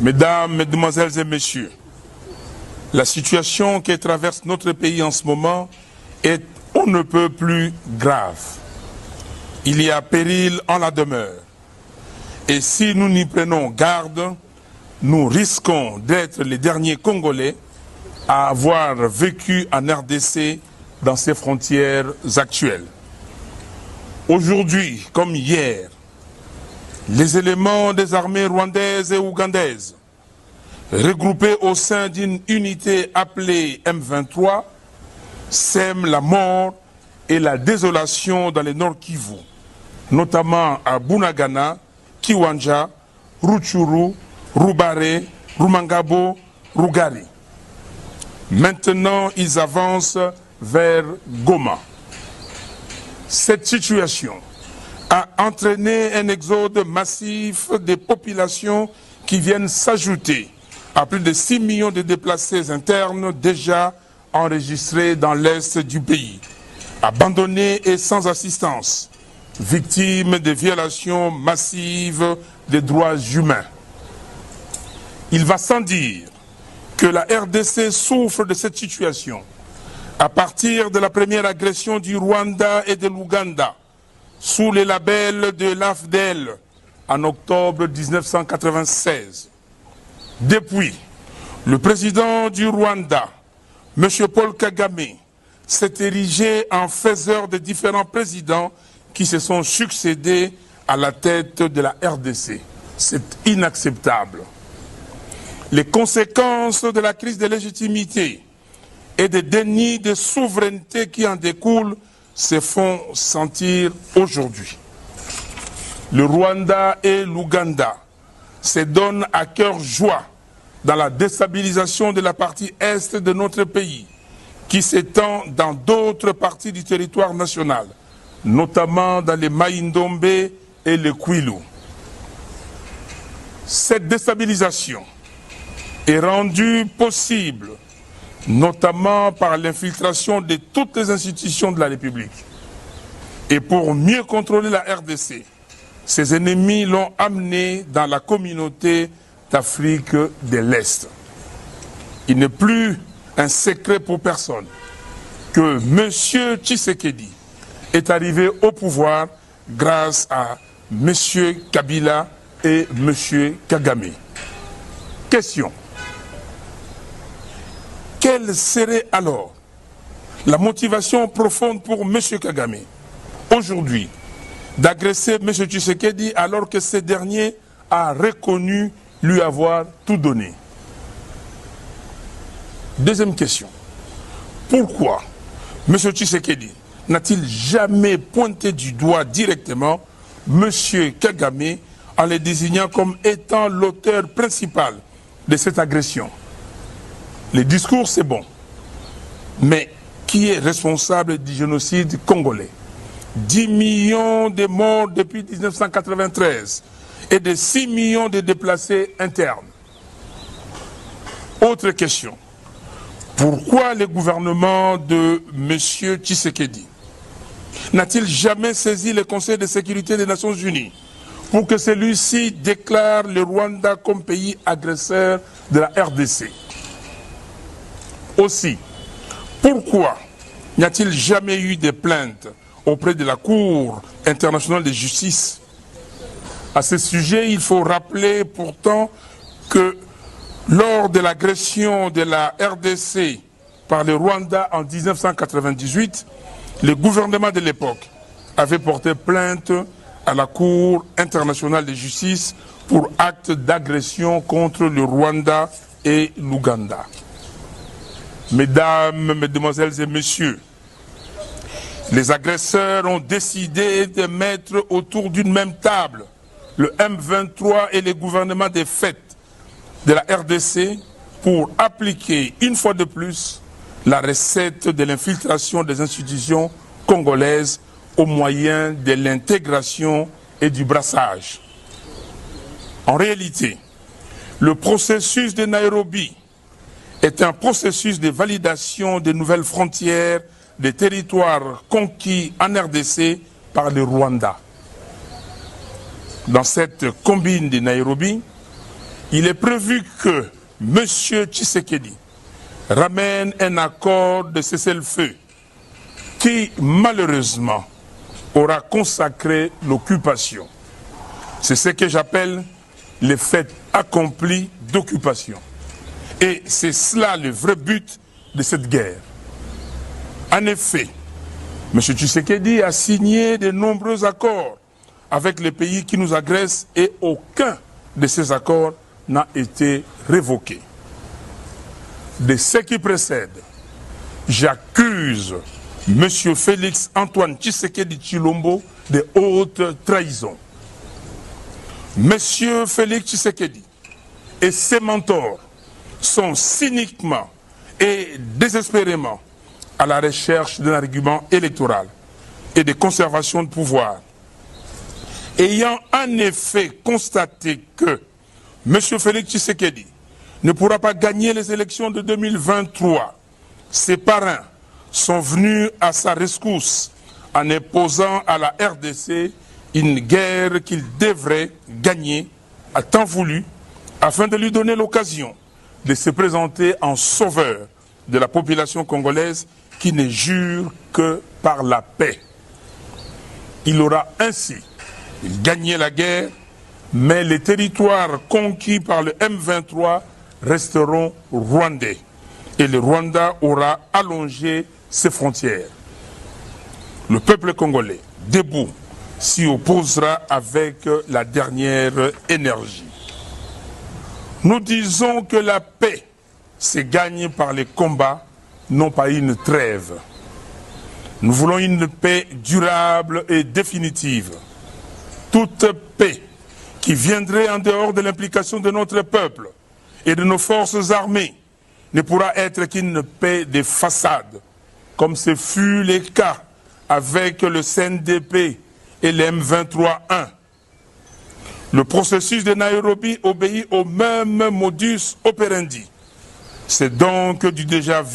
Mesdames, Mesdemoiselles et Messieurs, la situation qui traverse notre pays en ce moment est on ne peut plus grave. Il y a péril en la demeure. Et si nous n'y prenons garde, nous risquons d'être les derniers Congolais à avoir vécu en RDC dans ses frontières actuelles. Aujourd'hui, comme hier, les éléments des armées rwandaises et ougandaises, regroupés au sein d'une unité appelée M23, sèment la mort et la désolation dans le Nord Kivu, notamment à Bunagana, Kiwanja, Rutshuru, Rubare, Rumangabo, Rugari. Maintenant, ils avancent vers Goma. Cette situation a entraîné un exode massif des populations qui viennent s'ajouter à plus de 6 millions de déplacés internes déjà enregistrés dans l'est du pays, abandonnés et sans assistance, victimes de violations massives des droits humains. Il va sans dire que la RDC souffre de cette situation à partir de la première agression du Rwanda et de l'Ouganda sous les labels de l'AFDEL en octobre 1996. Depuis, le président du Rwanda, M. Paul Kagame, s'est érigé en faiseur de différents présidents qui se sont succédés à la tête de la RDC. C'est inacceptable. Les conséquences de la crise de légitimité et des dénis de souveraineté qui en découlent se font sentir aujourd'hui. Le Rwanda et l'Ouganda se donnent à cœur joie dans la déstabilisation de la partie est de notre pays, qui s'étend dans d'autres parties du territoire national, notamment dans les Maïndombe et les Kwilu. Cette déstabilisation est rendue possible notamment par l'infiltration de toutes les institutions de la République. Et pour mieux contrôler la RDC, ses ennemis l'ont amené dans la communauté d'Afrique de l'Est. Il n'est plus un secret pour personne que M. Tshisekedi est arrivé au pouvoir grâce à M. Kabila et M. Kagame. Question. Quelle serait alors la motivation profonde pour M. Kagame aujourd'hui d'agresser M. Tshisekedi alors que ce dernier a reconnu lui avoir tout donné? Deuxième question. Pourquoi M. Tshisekedi n'a-t-il jamais pointé du doigt directement M. Kagame en le désignant comme étant l'auteur principal de cette agression? Le discours, c'est bon. Mais qui est responsable du génocide congolais? 10 millions de morts depuis 1993 et de 6 millions de déplacés internes. Autre question. Pourquoi le gouvernement de M. Tshisekedi n'a-t-il jamais saisi le Conseil de sécurité des Nations Unies pour que celui-ci déclare le Rwanda comme pays agresseur de la RDC? Aussi, pourquoi n'y a-t-il jamais eu de plaintes auprès de la Cour internationale de justice? À ce sujet, il faut rappeler pourtant que lors de l'agression de la RDC par le Rwanda en 1998, le gouvernement de l'époque avait porté plainte à la Cour internationale de justice pour acte d'agression contre le Rwanda et l'Ouganda. Mesdames, Mesdemoiselles et Messieurs, les agresseurs ont décidé de mettre autour d'une même table le M23 et les gouvernements des fêtes de la RDC pour appliquer une fois de plus la recette de l'infiltration des institutions congolaises au moyen de l'intégration et du brassage. En réalité, le processus de Nairobi est un processus de validation des nouvelles frontières des territoires conquis en RDC par le Rwanda. Dans cette combine de Nairobi, il est prévu que M. Tshisekedi ramène un accord de cessez-le-feu qui, malheureusement, aura consacré l'occupation. C'est ce que j'appelle les faits accomplis d'occupation. Et c'est cela le vrai but de cette guerre. En effet, M. Tshisekedi a signé de nombreux accords avec les pays qui nous agressent et aucun de ces accords n'a été révoqué. De ce qui précède, j'accuse M. Félix Antoine Tshisekedi Tshilombo de haute trahison. M. Félix Tshisekedi et ses mentors sont cyniquement et désespérément à la recherche d'un argument électoral et de conservation de pouvoir. Ayant en effet constaté que M. Félix Tshisekedi ne pourra pas gagner les élections de 2023, ses parrains sont venus à sa rescousse en imposant à la RDC une guerre qu'il devrait gagner à temps voulu afin de lui donner l'occasion de se présenter en sauveur de la population congolaise qui ne jure que par la paix. Il aura ainsi gagné la guerre, mais les territoires conquis par le M23 resteront rwandais et le Rwanda aura allongé ses frontières. Le peuple congolais, debout, s'y opposera avec la dernière énergie. Nous disons que la paix se gagne par les combats, non pas une trêve. Nous voulons une paix durable et définitive. Toute paix qui viendrait en dehors de l'implication de notre peuple et de nos forces armées ne pourra être qu'une paix de façade, comme ce fut le cas avec le CNDP et le M23-1. Le processus de Nairobi obéit au même modus operandi. C'est donc du déjà vu